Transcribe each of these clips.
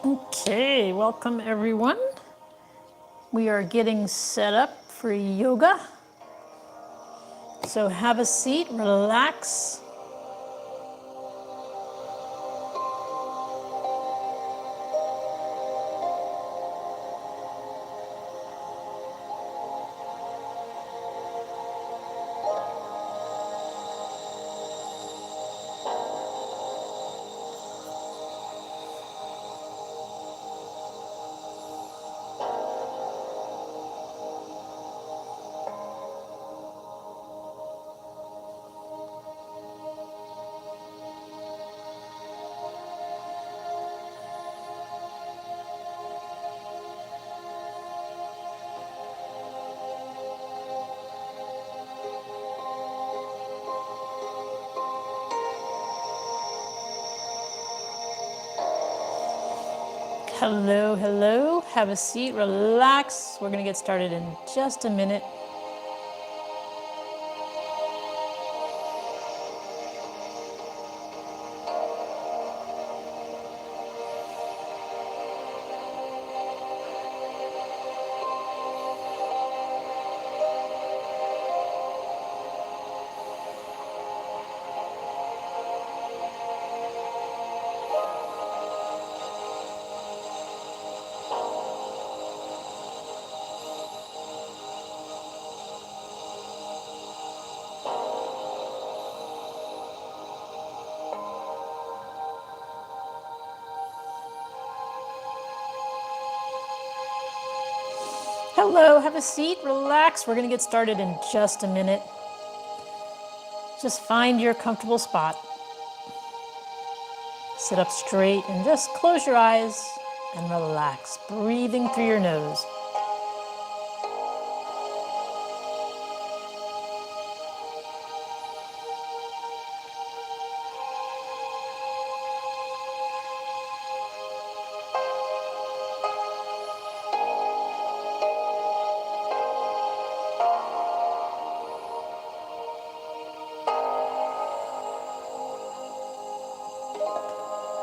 Okay, welcome everyone. We are getting set up for yoga. So have a seat, relax. Hello, hello. Have a seat, relax. We're going to get started in just a minute. Hello, have a seat, relax. We're going to get started in just a minute. Just find your comfortable spot. Sit up straight and just close your eyes and relax, breathing through your nose.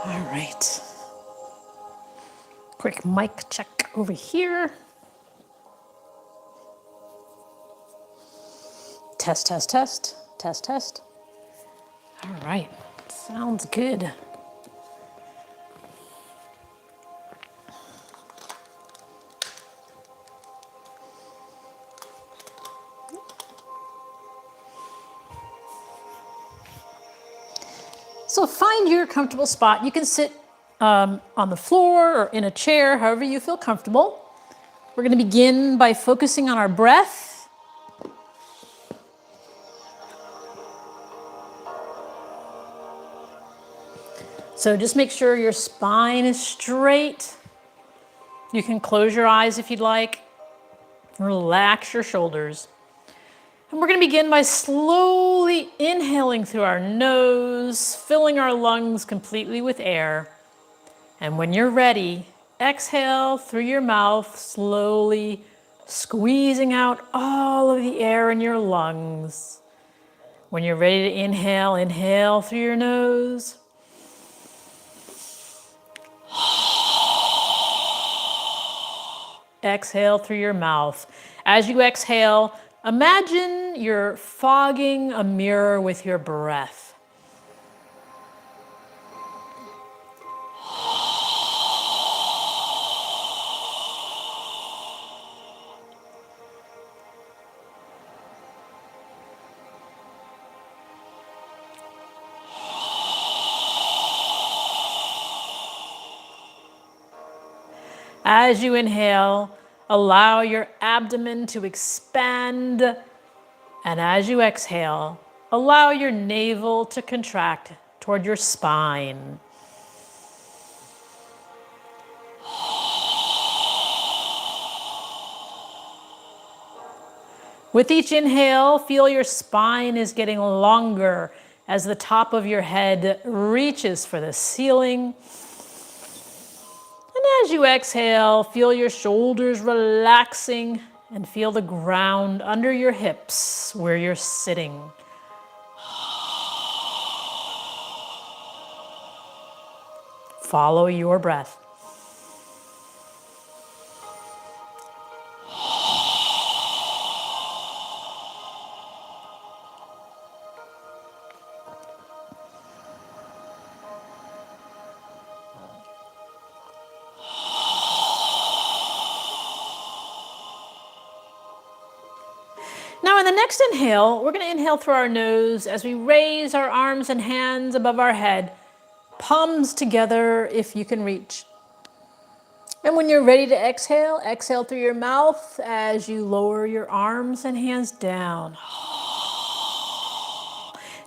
All right. Quick mic check over here. Test, test, test, test, test. All right, sounds good. So find your comfortable spot. You can sit on the floor or in a chair, however you feel comfortable. We're going to begin by focusing on our breath. So just make sure your spine is straight. You can close your eyes if you'd like. Relax your shoulders. And we're going to begin by slowly inhaling through our nose, filling our lungs completely with air. And when you're ready, exhale through your mouth, slowly squeezing out all of the air in your lungs. When you're ready to inhale, inhale through your nose. Exhale through your mouth. As you exhale, imagine you're fogging a mirror with your breath. As you inhale, allow your abdomen to expand. And as you exhale, allow your navel to contract toward your spine. With each inhale, feel your spine is getting longer as the top of your head reaches for the ceiling. And as you exhale, feel your shoulders relaxing and feel the ground under your hips where you're sitting. Follow your breath. Now in the next inhale, we're going to inhale through our nose as we raise our arms and hands above our head, palms together if you can reach. And when you're ready to exhale, exhale through your mouth as you lower your arms and hands down.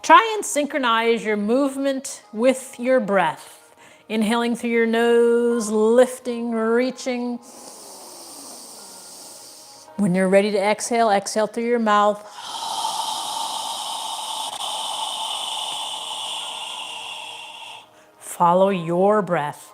Try and synchronize your movement with your breath. Inhaling through your nose, lifting, reaching. When you're ready to exhale, exhale through your mouth. Follow your breath.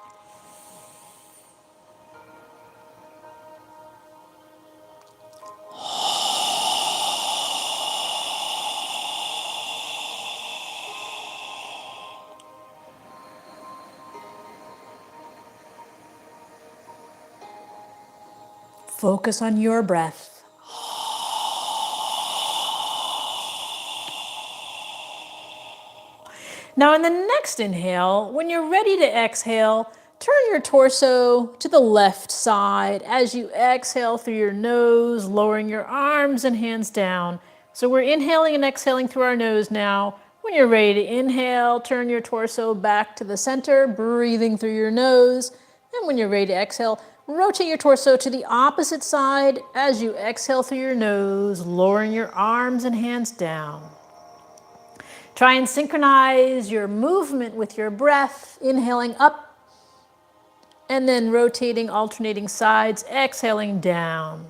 Focus on your breath. Now in the next inhale, when you're ready to exhale, turn your torso to the left side as you exhale through your nose, lowering your arms and hands down. So we're inhaling and exhaling through our nose now. When you're ready to inhale, turn your torso back to the center, breathing through your nose. And when you're ready to exhale, rotate your torso to the opposite side as you exhale through your nose, lowering your arms and hands down. Try and synchronize your movement with your breath, inhaling up and then rotating, alternating sides, exhaling down.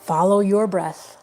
Follow your breath.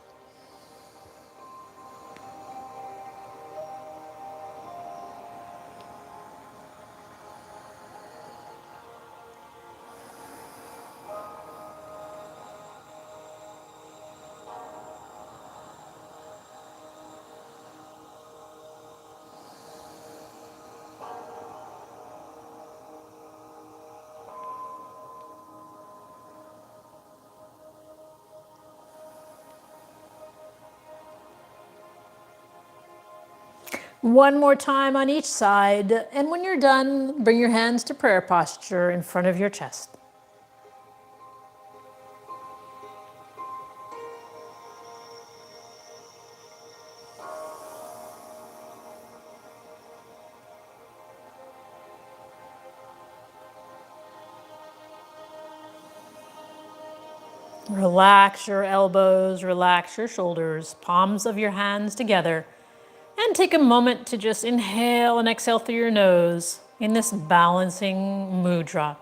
One more time on each side, and when you're done, bring your hands to prayer posture in front of your chest. Relax your elbows, relax your shoulders, palms of your hands together. And take a moment to just inhale and exhale through your nose in this balancing mudra.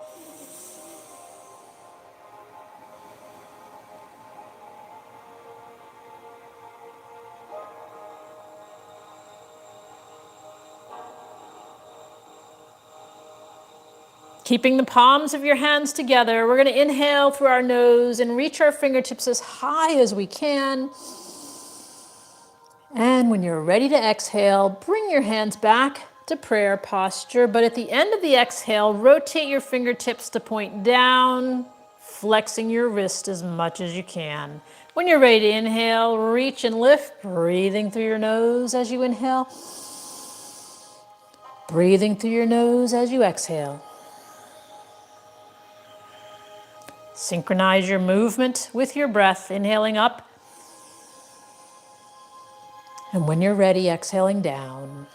Keeping the palms of your hands together, we're going to inhale through our nose and reach our fingertips as high as we can. And when you're ready to exhale, bring your hands back to prayer posture. But at the end of the exhale, rotate your fingertips to point down, flexing your wrist as much as you can. When you're ready to inhale, reach and lift, breathing through your nose as you inhale. Breathing through your nose as you exhale. Synchronize your movement with your breath, inhaling up. And when you're ready, exhaling down.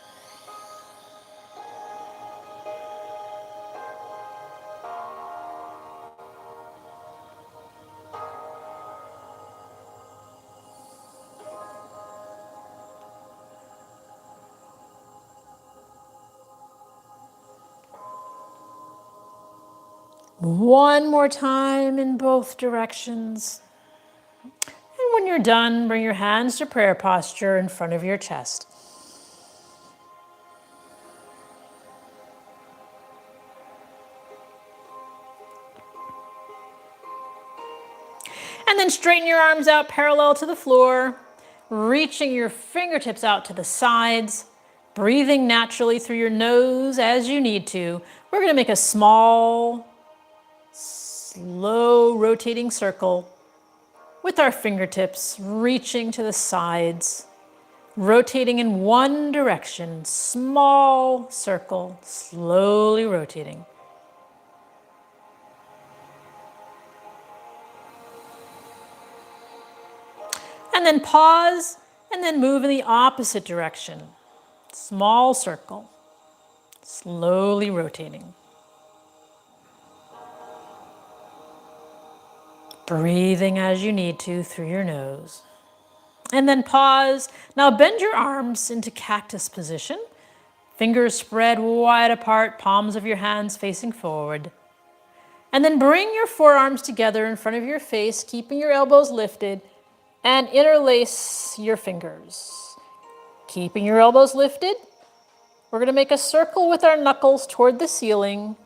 One more time in both directions. And when you're done, bring your hands to prayer posture in front of your chest. And then straighten your arms out parallel to the floor, reaching your fingertips out to the sides, breathing naturally through your nose as you need to. We're going to make a small, slow rotating circle with our fingertips reaching to the sides, rotating in one direction, small circle, slowly rotating. And then pause, and then move in the opposite direction. Small circle, slowly rotating. Breathing as you need to through your nose. And then pause. Now bend your arms into cactus position. Fingers spread wide apart, palms of your hands facing forward. And then bring your forearms together in front of your face, keeping your elbows lifted, and interlace your fingers. Keeping your elbows lifted, we're going to make a circle with our knuckles toward the ceiling,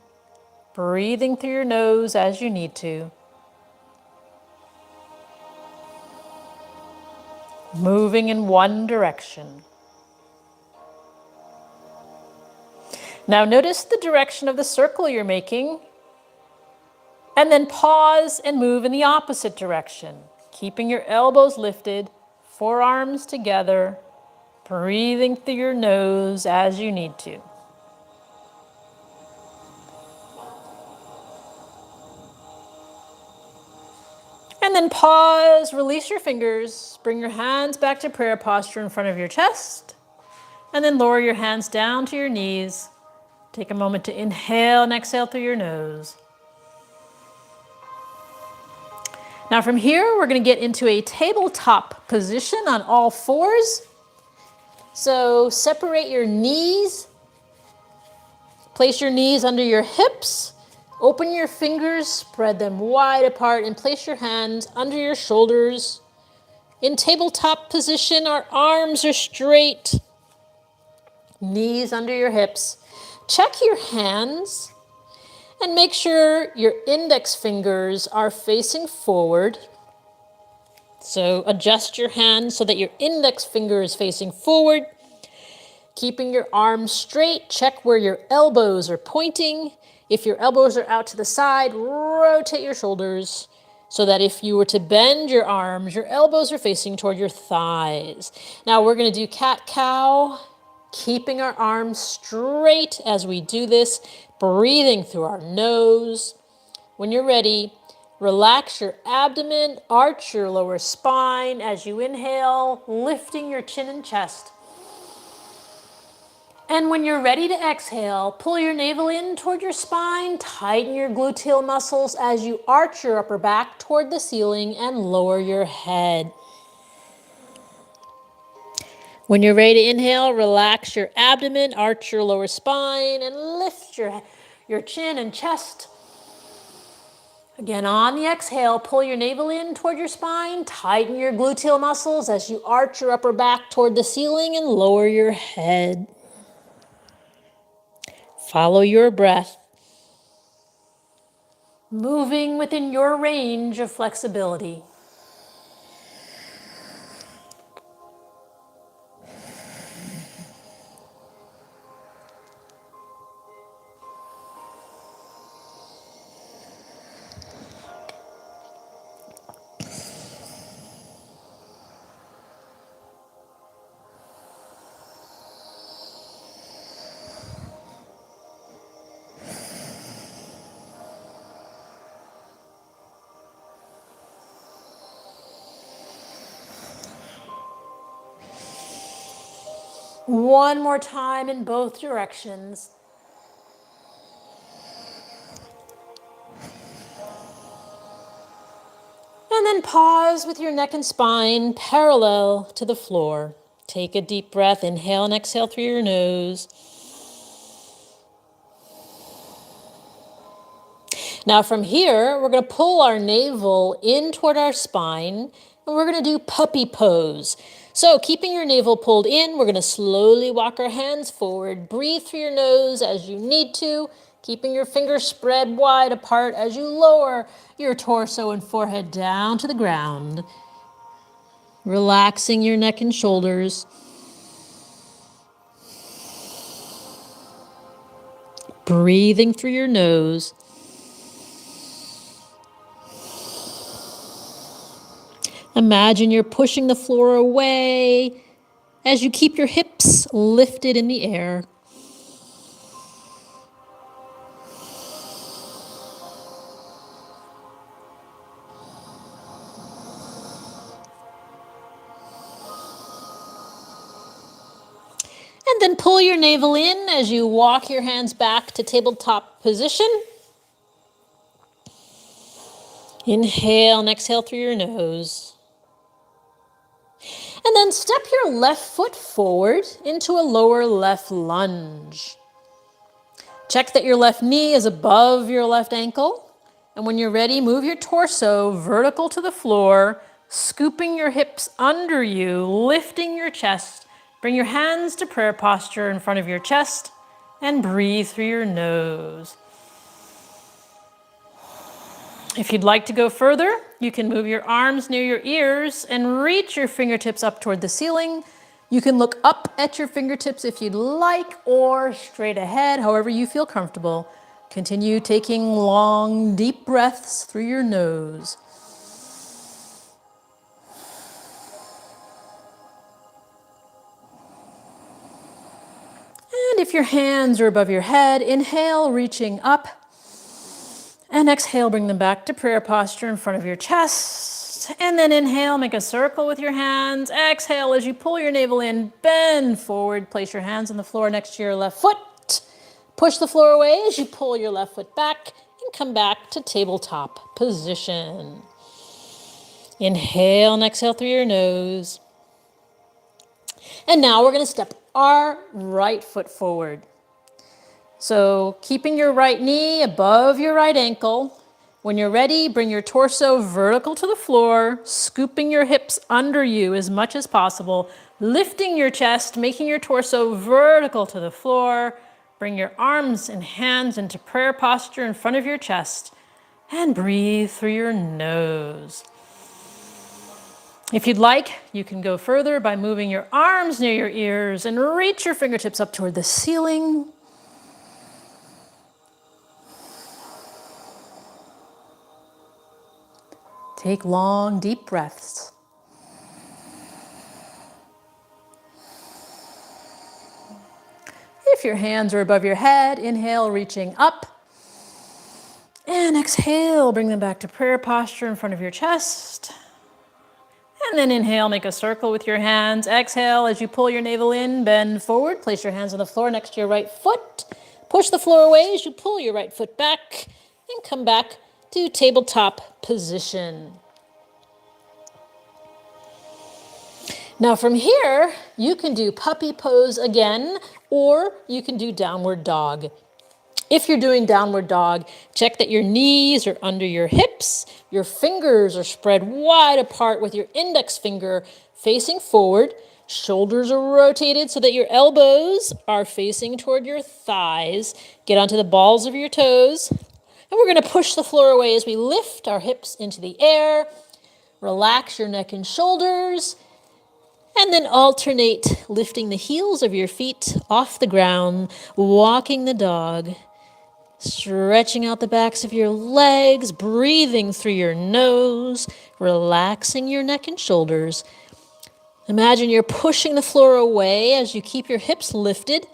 breathing through your nose as you need to. Moving in one direction. Now notice the direction of the circle you're making, and then pause and move in the opposite direction, keeping your elbows lifted, forearms together, breathing through your nose as you need to. And then pause, release your fingers, bring your hands back to prayer posture in front of your chest, and then lower your hands down to your knees. Take a moment to inhale and exhale through your nose. Now from here, we're going to get into a tabletop position on all fours. So separate your knees, place your knees under your hips, open your fingers, spread them wide apart, and place your hands under your shoulders. In tabletop position, our arms are straight, knees under your hips. Check your hands and make sure your index fingers are facing forward. So adjust your hands so that your index finger is facing forward. Keeping your arms straight, check where your elbows are pointing. If your elbows are out to the side, rotate your shoulders so that if you were to bend your arms, your elbows are facing toward your thighs. Now we're going to do cat-cow, keeping our arms straight as we do this, breathing through our nose. When you're ready, relax your abdomen, arch your lower spine as you inhale, lifting your chin and chest. And when you're ready to exhale, pull your navel in toward your spine, tighten your gluteal muscles as you arch your upper back toward the ceiling and lower your head. When you're ready to inhale, relax your abdomen, arch your lower spine, and lift your chin and chest. Again, on the exhale, pull your navel in toward your spine, tighten your gluteal muscles as you arch your upper back toward the ceiling and lower your head. Follow your breath, moving within your range of flexibility. One more time in both directions. And then pause with your neck and spine parallel to the floor. Take a deep breath, inhale and exhale through your nose. Now from here, we're going to pull our navel in toward our spine, and we're going to do puppy pose. So keeping your navel pulled in, we're going to slowly walk our hands forward. Breathe through your nose as you need to, keeping your fingers spread wide apart as you lower your torso and forehead down to the ground. Relaxing your neck and shoulders. Breathing through your nose. Imagine you're pushing the floor away as you keep your hips lifted in the air. then pull your navel in as you walk your hands back to tabletop position. Inhale and exhale through your nose. And then step your left foot forward into a lower left lunge. Check that your left knee is above your left ankle. And when you're ready, move your torso vertical to the floor, scooping your hips under you, lifting your chest. Bring your hands to prayer posture in front of your chest and breathe through your nose. If you'd like to go further, you can move your arms near your ears and reach your fingertips up toward the ceiling. You can look up at your fingertips if you'd like, or straight ahead, however you feel comfortable. Continue taking long, deep breaths through your nose. And if your hands are above your head, inhale, reaching up. And exhale, bring them back to prayer posture in front of your chest. And then inhale, make a circle with your hands. Exhale, as you pull your navel in, bend forward. Place your hands on the floor next to your left foot. Push the floor away as you pull your left foot back and come back to tabletop position. Inhale and exhale through your nose. And now we're going to step our right foot forward. So keeping your right knee above your right ankle. When you're ready, bring your torso vertical to the floor, scooping your hips under you as much as possible, lifting your chest, making your torso vertical to the floor. Bring your arms and hands into prayer posture in front of your chest and breathe through your nose. If you'd like, you can go further by moving your arms near your ears and reach your fingertips up toward the ceiling. Take long, deep breaths. If your hands are above your head, inhale, reaching up. And exhale, bring them back to prayer posture in front of your chest. And then inhale, make a circle with your hands. Exhale, as you pull your navel in, bend forward. Place your hands on the floor next to your right foot. Push the floor away as you pull your right foot back and come back to tabletop position. Now from here, you can do puppy pose again, or you can do downward dog. If you're doing downward dog, check that your knees are under your hips, your fingers are spread wide apart with your index finger facing forward, shoulders are rotated so that your elbows are facing toward your thighs. Get onto the balls of your toes, and we're going to push the floor away as we lift our hips into the air. Relax your neck and shoulders. And then alternate lifting the heels of your feet off the ground, walking the dog, stretching out the backs of your legs, breathing through your nose, relaxing your neck and shoulders. Imagine you're pushing the floor away as you keep your hips lifted.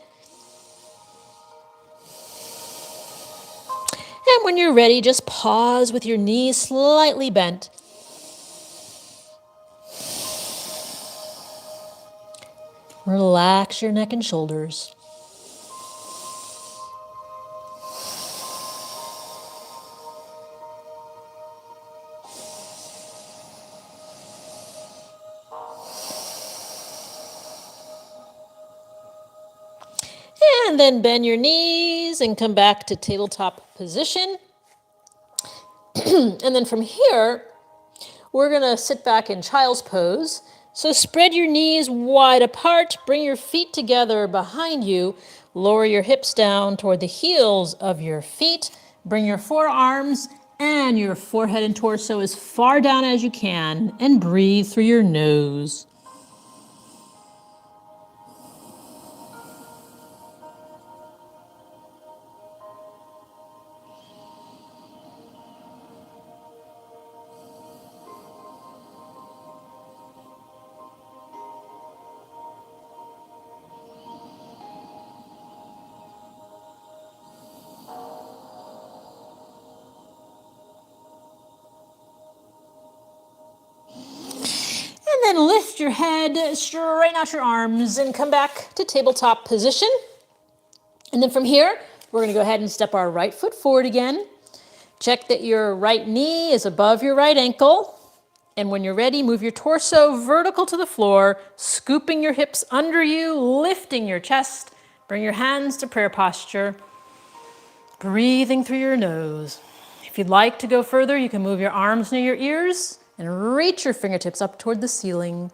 And when you're ready, just pause with your knees slightly bent. Relax your neck and shoulders. And then bend your knees and come back to tabletop position. And then from here, we're going to sit back in child's pose. So spread your knees wide apart, bring your feet together behind you, lower your hips down toward the heels of your feet, bring your forearms and your forehead and torso as far down as you can, and breathe through your nose. And then lift your your head, straighten out your arms, and come back to tabletop position. And then from here, we're going to go ahead and step our right foot forward again. Check that your right knee is above your right ankle. And when you're ready, move your torso vertical to the floor, scooping your hips under you, lifting your chest. Bring your hands to prayer posture. Breathing through your nose. If you'd like to go further, you can move your arms near your ears and reach your fingertips up toward the ceiling.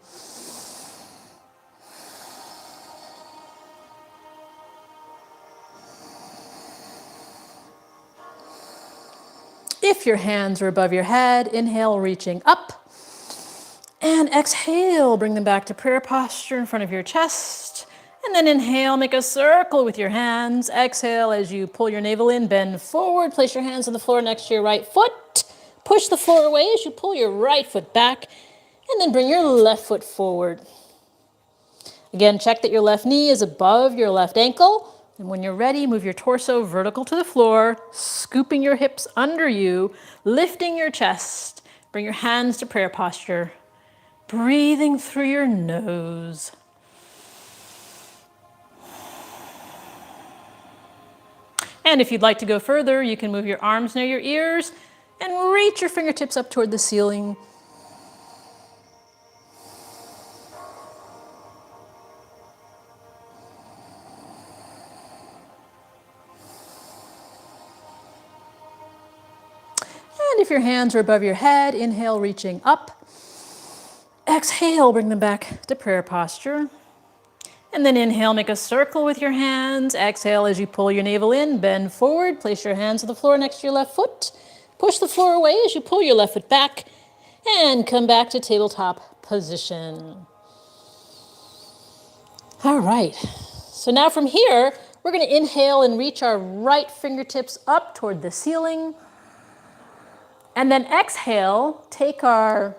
If your hands are above your head, inhale, reaching up. And exhale, bring them back to prayer posture in front of your chest. And then inhale, make a circle with your hands. Exhale as you pull your navel in, bend forward, place your hands on the floor next to your right foot. Push the floor away as you pull your right foot back, and then bring your left foot forward. Again, check that your left knee is above your left ankle. And when you're ready, move your torso vertical to the floor, scooping your hips under you, lifting your chest. Bring your hands to prayer posture. Breathing through your nose. And if you'd like to go further, you can move your arms near your ears and reach your fingertips up toward the ceiling. And if your hands are above your head, inhale, reaching up. Exhale, bring them back to prayer posture. And then inhale, make a circle with your hands. Exhale as you pull your navel in, bend forward, place your hands on the floor next to your left foot. Push the floor away as you pull your left foot back and come back to tabletop position. All right, so now from here, we're going to inhale and reach our right fingertips up toward the ceiling. And then exhale, take our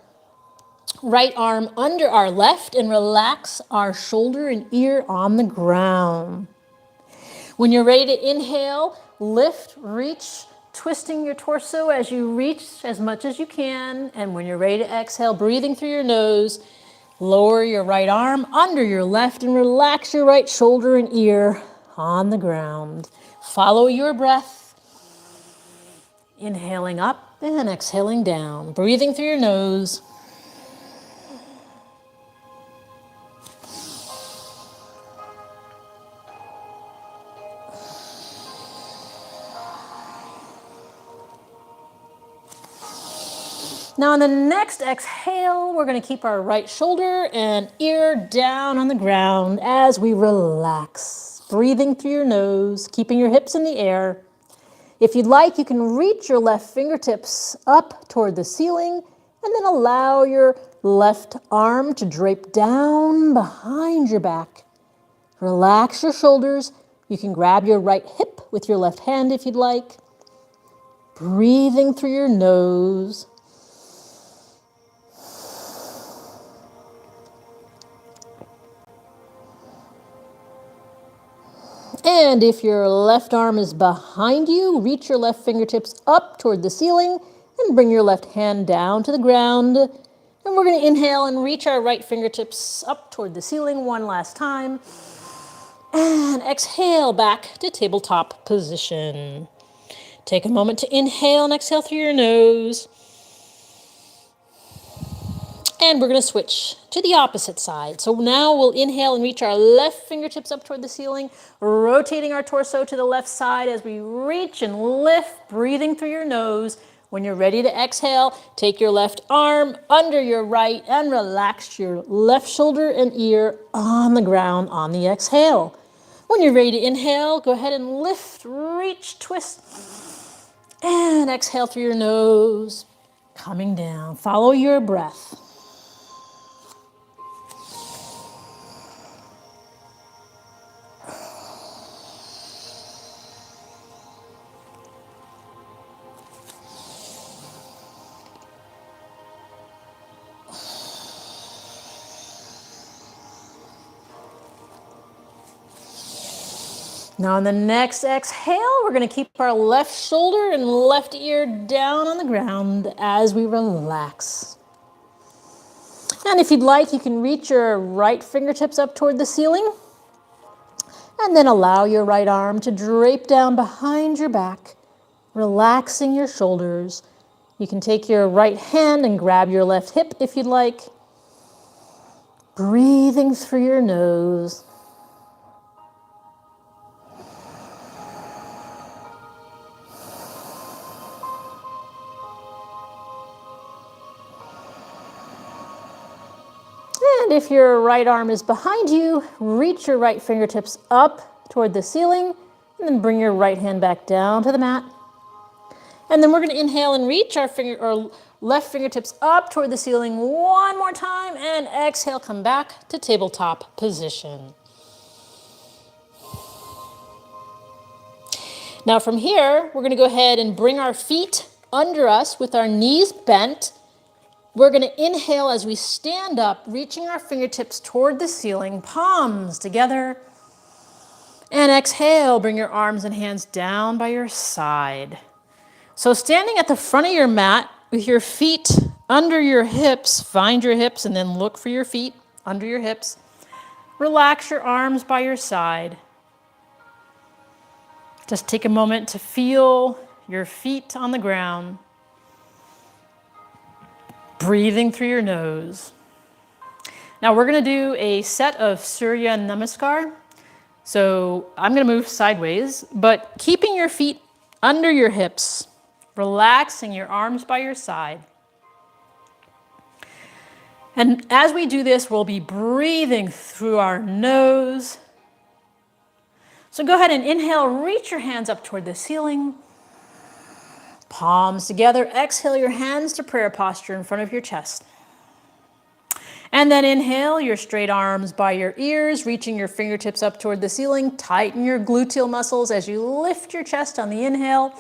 right arm under our left and relax our shoulder and ear on the ground. When you're ready to inhale, lift, reach, twisting your torso as you reach as much as you can. And when you're ready to exhale, breathing through your nose, lower your right arm under your left and relax your right shoulder and ear on the ground. Follow your breath. Inhaling up and exhaling down. Breathing through your nose. Now on the next exhale, we're going to keep our right shoulder and ear down on the ground as we relax. Breathing through your nose, keeping your hips in the air. If you'd like, you can reach your left fingertips up toward the ceiling and then allow your left arm to drape down behind your back. Relax your shoulders. You can grab your right hip with your left hand if you'd like. Breathing through your nose. And if your left arm is behind you, reach your left fingertips up toward the ceiling and bring your left hand down to the ground. And we're going to inhale and reach our right fingertips up toward the ceiling one last time. And exhale back to tabletop position. Take a moment to inhale and exhale through your nose. And we're going to switch to the opposite side. So now we'll inhale and reach our left fingertips up toward the ceiling, rotating our torso to the left side as we reach and lift, breathing through your nose. When you're ready to exhale, take your left arm under your right and relax your left shoulder and ear on the ground on the exhale. When you're ready to inhale, go ahead and lift, reach, twist, and exhale through your nose, coming down. Follow your breath. Now on the next exhale, we're going to keep our left shoulder and left ear down on the ground as we relax. And if you'd like, you can reach your right fingertips up toward the ceiling and then allow your right arm to drape down behind your back, relaxing your shoulders. You can take your right hand and grab your left hip if you'd like. Breathing through your nose. And if your right arm is behind you, reach your right fingertips up toward the ceiling and then bring your right hand back down to the mat. And then we're going to inhale and reach our left fingertips up toward the ceiling one more time, and exhale, come back to tabletop position. Now from here, we're going to go ahead and bring our feet under us with our knees bent. We're going to inhale as we stand up, reaching our fingertips toward the ceiling, palms together. And exhale, bring your arms and hands down by your side. So standing at the front of your mat with your feet under your hips, find your hips and then look for your feet under your hips. Relax your arms by your side. Just take a moment to feel your feet on the ground. Breathing through your nose. Now we're going to do a set of Surya Namaskar. So I'm going to move sideways, but keeping your feet under your hips, relaxing your arms by your side. And as we do this, we'll be breathing through our nose. So go ahead and inhale, reach your hands up toward the ceiling. Palms together, exhale your hands to prayer posture in front of your chest. And then inhale your straight arms by your ears, reaching your fingertips up toward the ceiling. Tighten your gluteal muscles as you lift your chest on the inhale.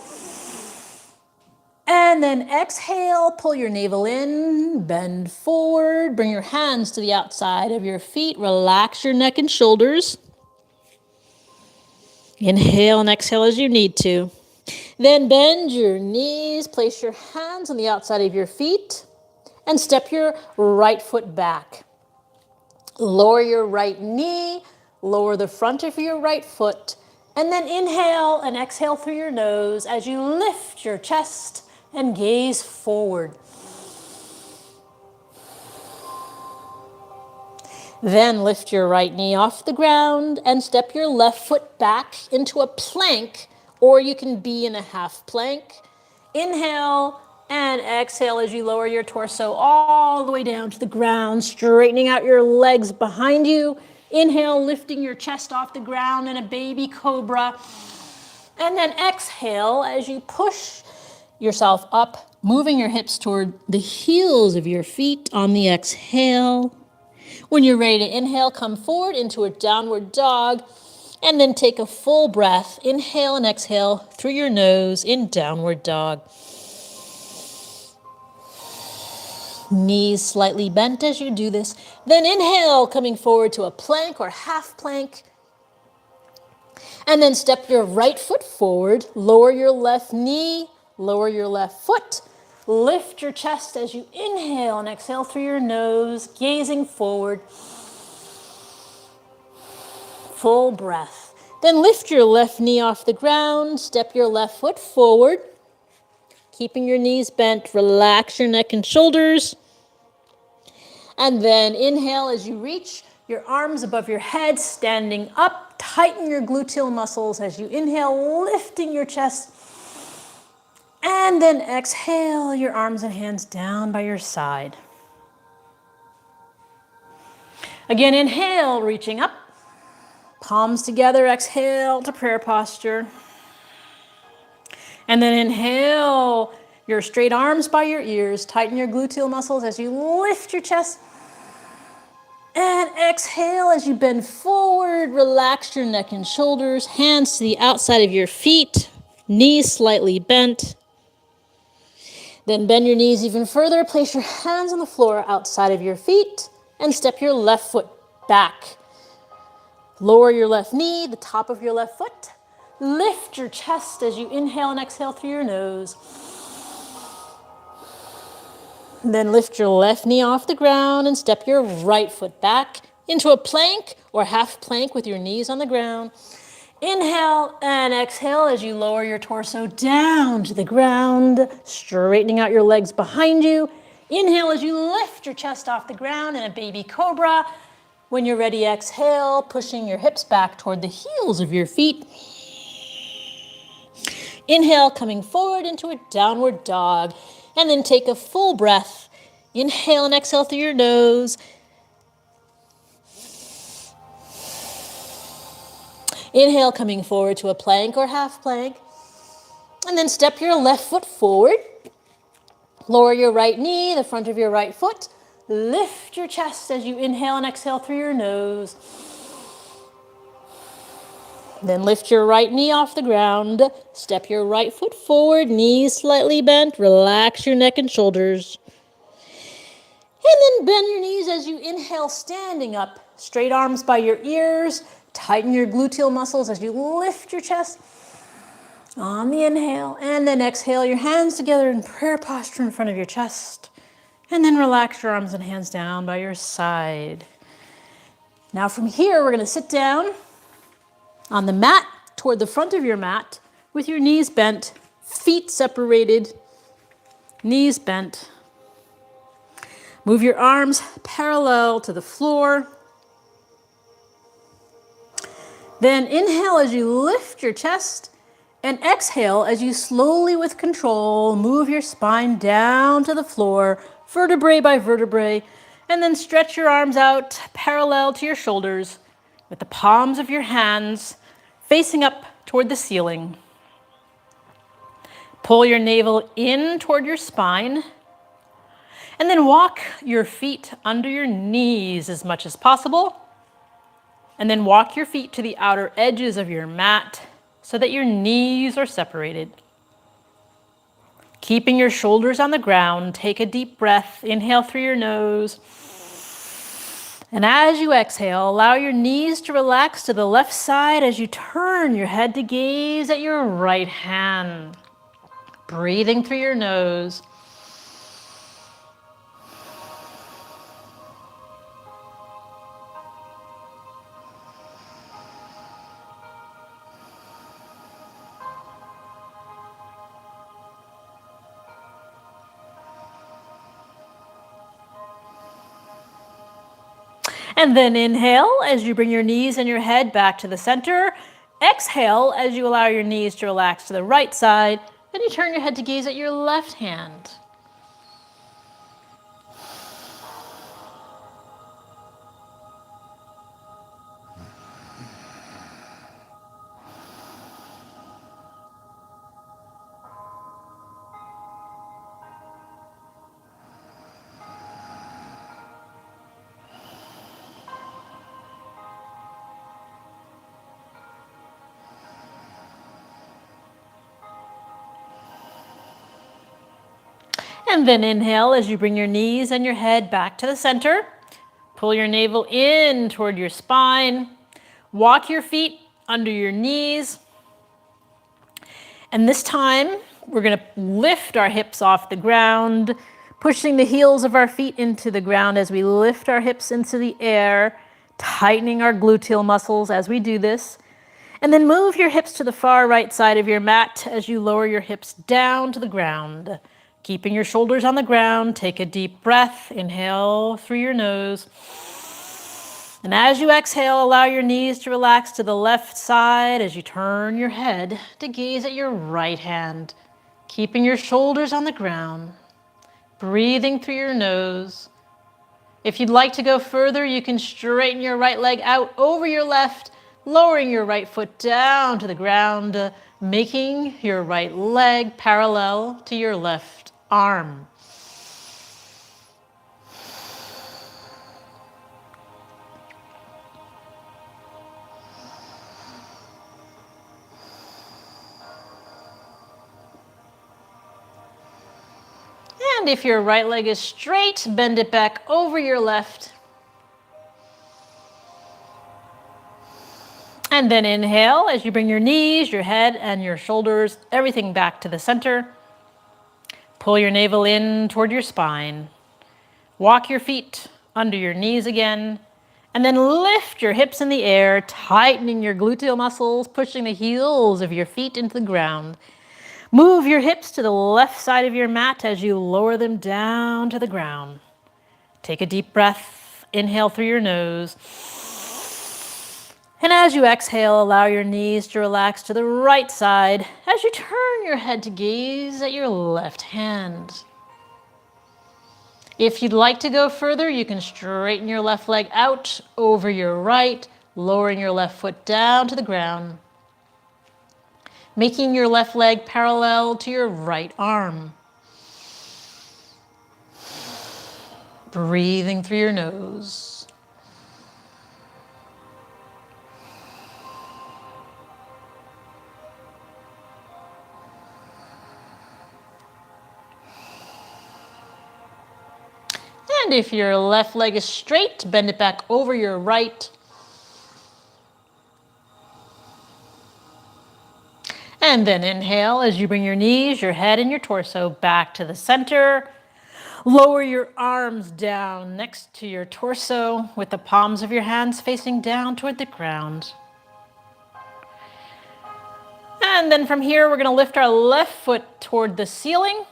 And then exhale, pull your navel in, bend forward, bring your hands to the outside of your feet, relax your neck and shoulders. Inhale and exhale as you need to. Then bend your knees, place your hands on the outside of your feet, and step your right foot back. Lower your right knee, lower the front of your right foot, and then inhale and exhale through your nose as you lift your chest and gaze forward. Then lift your right knee off the ground and step your left foot back into a plank, or you can be in a half plank. Inhale and exhale as you lower your torso all the way down to the ground, straightening out your legs behind you. Inhale, lifting your chest off the ground in a baby cobra. And then exhale as you push yourself up, moving your hips toward the heels of your feet on the exhale. When you're ready to inhale, come forward into a downward dog, and then take a full breath. Inhale and exhale through your nose in downward dog. Knees slightly bent as you do this. Then inhale, coming forward to a plank or half plank. And then step your right foot forward, lower your left knee, lower your left foot. Lift your chest as you inhale and exhale through your nose, gazing forward. Full breath. Then lift your left knee off the ground, step your left foot forward. Keeping your knees bent, relax your neck and shoulders. And then inhale as you reach your arms above your head, standing up. Tighten your gluteal muscles as you inhale, lifting your chest. And then exhale your arms and hands down by your side. Again, inhale, reaching up. Palms together, exhale to prayer posture. And then inhale your straight arms by your ears. Tighten your gluteal muscles as you lift your chest. And exhale as you bend forward. Relax your neck and shoulders. Hands to the outside of your feet. Knees slightly bent. Then bend your knees even further. Place your hands on the floor outside of your feet. And step your left foot back. Lower your left knee, the top of your left foot. Lift your chest as you inhale and exhale through your nose. Then lift your left knee off the ground and step your right foot back into a plank or half plank with your knees on the ground. Inhale and exhale as you lower your torso down to the ground, straightening out your legs behind you. Inhale as you lift your chest off the ground in a baby cobra. When you're ready, exhale, pushing your hips back toward the heels of your feet. Inhale, coming forward into a downward dog, and then take a full breath. Inhale and exhale through your nose. Inhale, coming forward to a plank or half plank. And then step your left foot forward. Lower your right knee, the front of your right foot. Lift your chest as you inhale and exhale through your nose. Then lift your right knee off the ground. Step your right foot forward, knees slightly bent. Relax your neck and shoulders. And then bend your knees as you inhale, standing up. Straight arms by your ears. Tighten your gluteal muscles as you lift your chest on the inhale. And then exhale, your hands together in prayer posture in front of your chest. And then relax your arms and hands down by your side. Now from here, we're going to sit down on the mat toward the front of your mat with your knees bent, feet separated, knees bent. Move your arms parallel to the floor. Then inhale as you lift your chest, and exhale as you slowly, with control, move your spine down to the floor, vertebrae by vertebrae, and then stretch your arms out parallel to your shoulders with the palms of your hands facing up toward the ceiling. Pull your navel in toward your spine, and then walk your feet under your knees as much as possible. And then walk your feet to the outer edges of your mat so that your knees are separated. Keeping your shoulders on the ground, take a deep breath. Inhale through your nose. And as you exhale, allow your knees to relax to the left side as you turn your head to gaze at your right hand. Breathing through your nose. And then inhale as you bring your knees and your head back to the center. Exhale as you allow your knees to relax to the right side. Then you turn your head to gaze at your left hand. And then inhale as you bring your knees and your head back to the center. Pull your navel in toward your spine. Walk your feet under your knees. And this time, we're going to lift our hips off the ground, pushing the heels of our feet into the ground as we lift our hips into the air, tightening our gluteal muscles as we do this. And then move your hips to the far right side of your mat as you lower your hips down to the ground. Keeping your shoulders on the ground, take a deep breath. Inhale through your nose. And as you exhale, allow your knees to relax to the left side as you turn your head to gaze at your right hand. Keeping your shoulders on the ground. Breathing through your nose. If you'd like to go further, you can straighten your right leg out over your left, lowering your right foot down to the ground, making your right leg parallel to your left arm. And if your right leg is straight, bend it back over your left. And then inhale as you bring your knees, your head, and your shoulders, everything back to the center. Pull your navel in toward your spine. Walk your feet under your knees again, and then lift your hips in the air, tightening your gluteal muscles, pushing the heels of your feet into the ground. Move your hips to the left side of your mat as you lower them down to the ground. Take a deep breath. Inhale through your nose. And as you exhale, allow your knees to relax to the right side as you turn your head to gaze at your left hand. If you'd like to go further, you can straighten your left leg out over your right, lowering your left foot down to the ground, making your left leg parallel to your right arm. Breathing through your nose. And if your left leg is straight, bend it back over your right. And then inhale as you bring your knees, your head, and your torso back to the center. Lower your arms down next to your torso with the palms of your hands facing down toward the ground. And then from here, we're going to lift our left foot toward the ceiling.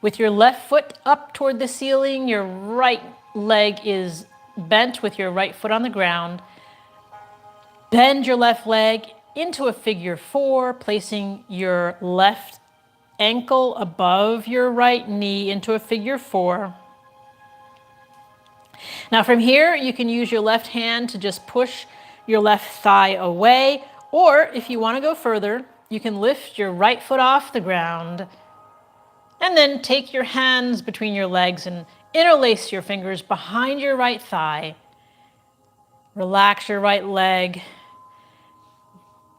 With your left foot up toward the ceiling, your right leg is bent with your right foot on the ground. Bend your left leg into a figure four, placing your left ankle above your right knee into a figure four. Now from here, you can use your left hand to just push your left thigh away, or if you want to go further, you can lift your right foot off the ground and then take your hands between your legs and interlace your fingers behind your right thigh. Relax your right leg.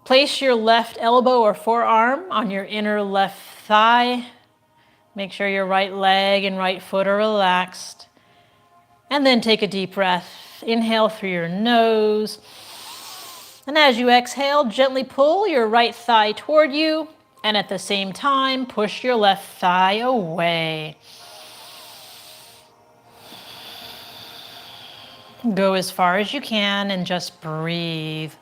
Place your left elbow or forearm on your inner left thigh. Make sure your right leg and right foot are relaxed. And then take a deep breath. Inhale through your nose. And as you exhale, gently pull your right thigh toward you. And at the same time, push your left thigh away. Go as far as you can and just breathe.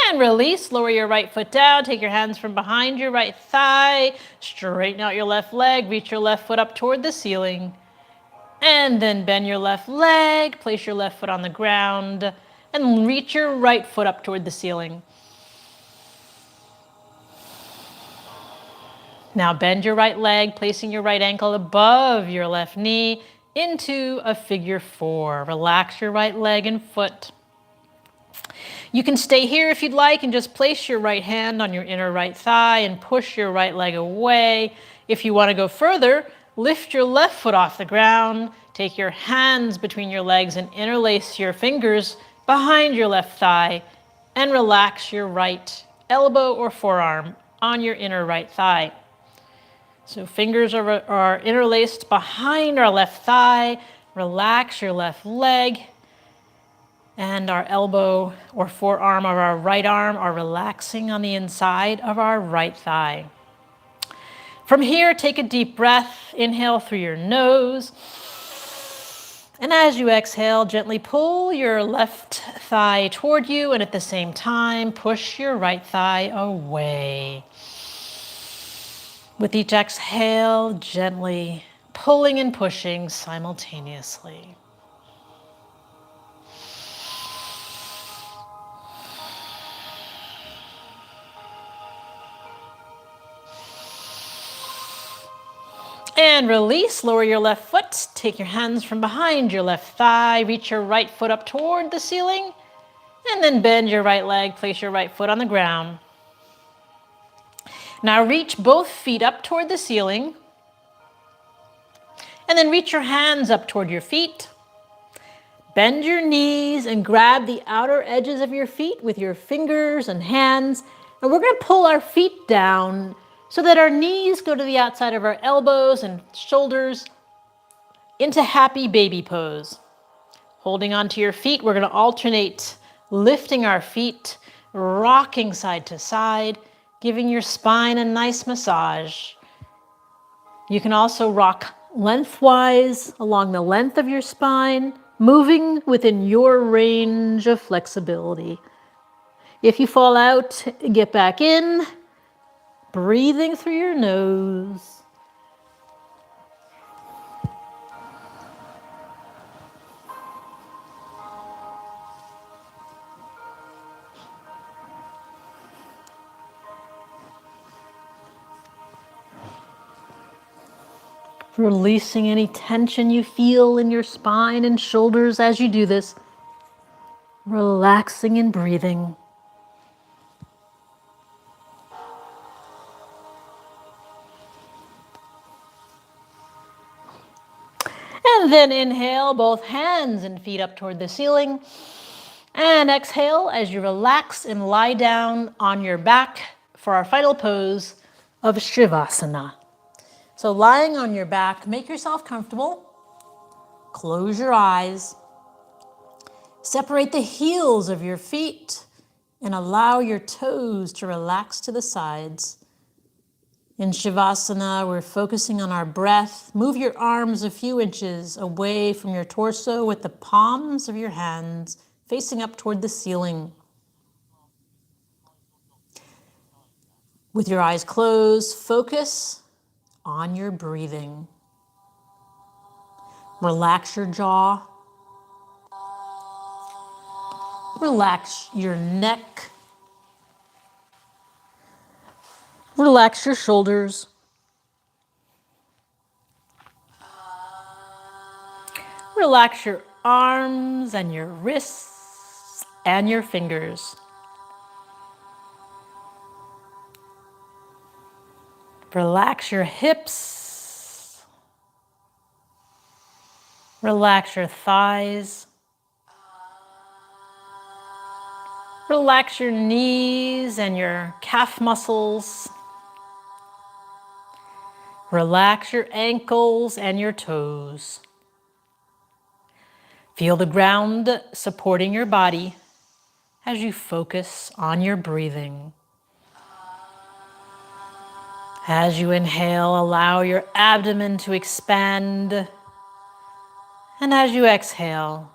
And release, lower your right foot down, take your hands from behind your right thigh, straighten out your left leg, reach your left foot up toward the ceiling, and then bend your left leg, place your left foot on the ground, and reach your right foot up toward the ceiling. Now bend your right leg, placing your right ankle above your left knee into a figure four. Relax your right leg and foot. You can stay here if you'd like and just place your right hand on your inner right thigh and push your right leg away. If you want to go further, lift your left foot off the ground, take your hands between your legs and interlace your fingers behind your left thigh and relax your right elbow or forearm on your inner right thigh. So fingers are interlaced behind our left thigh. Relax your left leg. And our elbow or forearm of our right arm are relaxing on the inside of our right thigh. From here, take a deep breath. Inhale through your nose. And as you exhale, gently pull your left thigh toward you, and at the same time, push your right thigh away. With each exhale, gently pulling and pushing simultaneously. And release, lower your left foot, take your hands from behind your left thigh, reach your right foot up toward the ceiling, and then bend your right leg, place your right foot on the ground. Now reach both feet up toward the ceiling, and then reach your hands up toward your feet. Bend your knees and grab the outer edges of your feet with your fingers and hands, and we're going to pull our feet down so that our knees go to the outside of our elbows and shoulders into happy baby pose. Holding onto your feet, we're going to alternate lifting our feet, rocking side to side, giving your spine a nice massage. You can also rock lengthwise along the length of your spine, moving within your range of flexibility. If you fall out, get back in, breathing through your nose. Releasing any tension you feel in your spine and shoulders as you do this. Relaxing and breathing. And then inhale, both hands and feet up toward the ceiling. And exhale as you relax and lie down on your back for our final pose of Shavasana. So lying on your back, make yourself comfortable. Close your eyes. Separate the heels of your feet and allow your toes to relax to the sides. In Shavasana, we're focusing on our breath. Move your arms a few inches away from your torso with the palms of your hands facing up toward the ceiling. With your eyes closed, focus on your breathing. Relax your jaw. Relax your neck. Relax your shoulders. Relax your arms and your wrists and your fingers. Relax your hips. Relax your thighs. Relax your knees and your calf muscles. Relax your ankles and your toes. Feel the ground supporting your body as you focus on your breathing. As you inhale, allow your abdomen to expand. And as you exhale,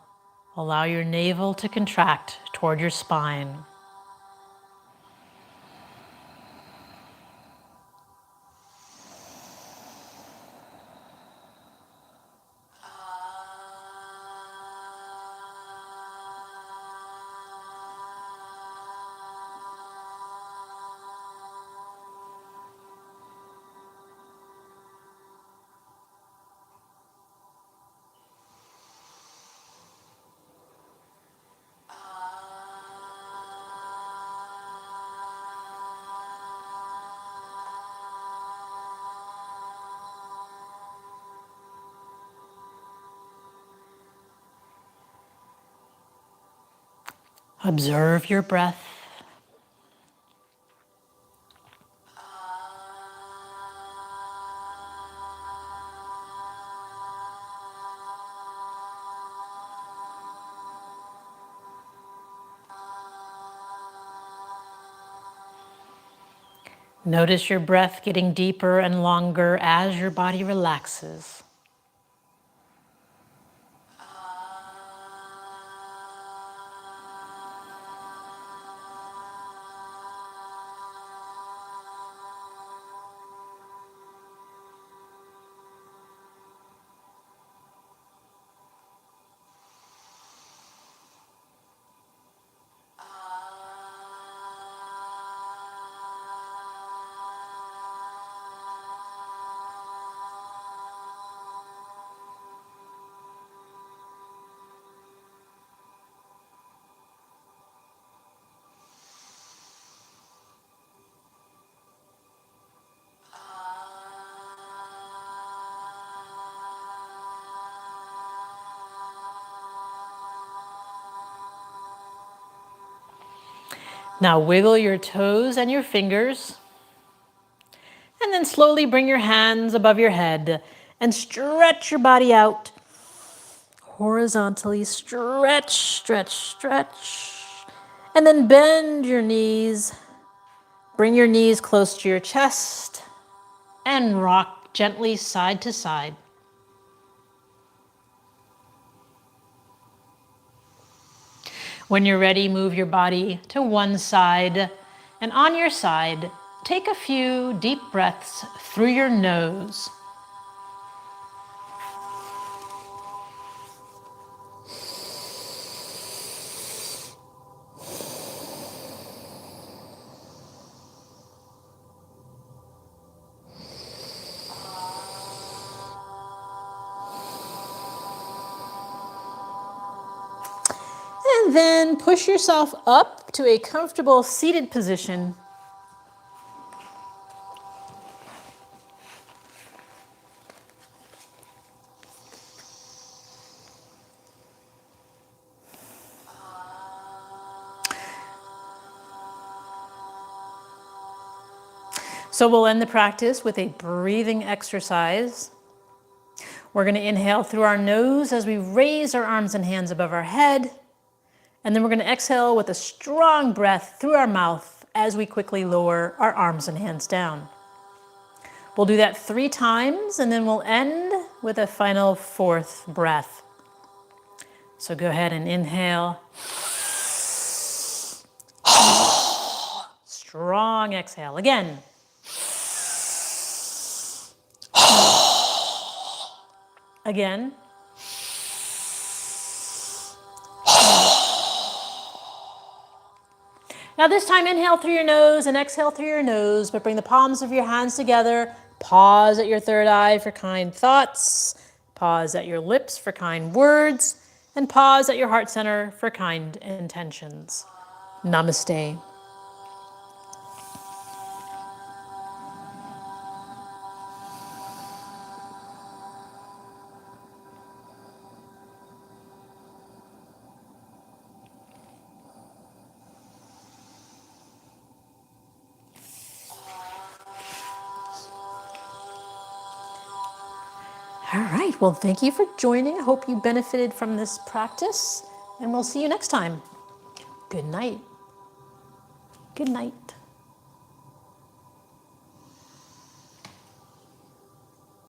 allow your navel to contract toward your spine. Observe your breath. Notice your breath getting deeper and longer as your body relaxes. Now wiggle your toes and your fingers, and then slowly bring your hands above your head and stretch your body out, horizontally. Stretch, stretch, stretch. And then bend your knees. Bring your knees close to your chest and rock gently side to side. When you're ready, move your body to one side, and on your side, take a few deep breaths through your nose. And then push yourself up to a comfortable seated position. So we'll end the practice with a breathing exercise. We're going to inhale through our nose as we raise our arms and hands above our head. And then we're going to exhale with a strong breath through our mouth as we quickly lower our arms and hands down. We'll do that 3 times, and then we'll end with a final 4th breath. So go ahead and inhale. Strong exhale. Again. Again. Now this time, inhale through your nose and exhale through your nose, but bring the palms of your hands together. Pause at your third eye for kind thoughts. Pause at your lips for kind words. And pause at your heart center for kind intentions. Namaste. All right, well, thank you for joining. I hope you benefited from this practice, and we'll see you next time. Good night. Good night.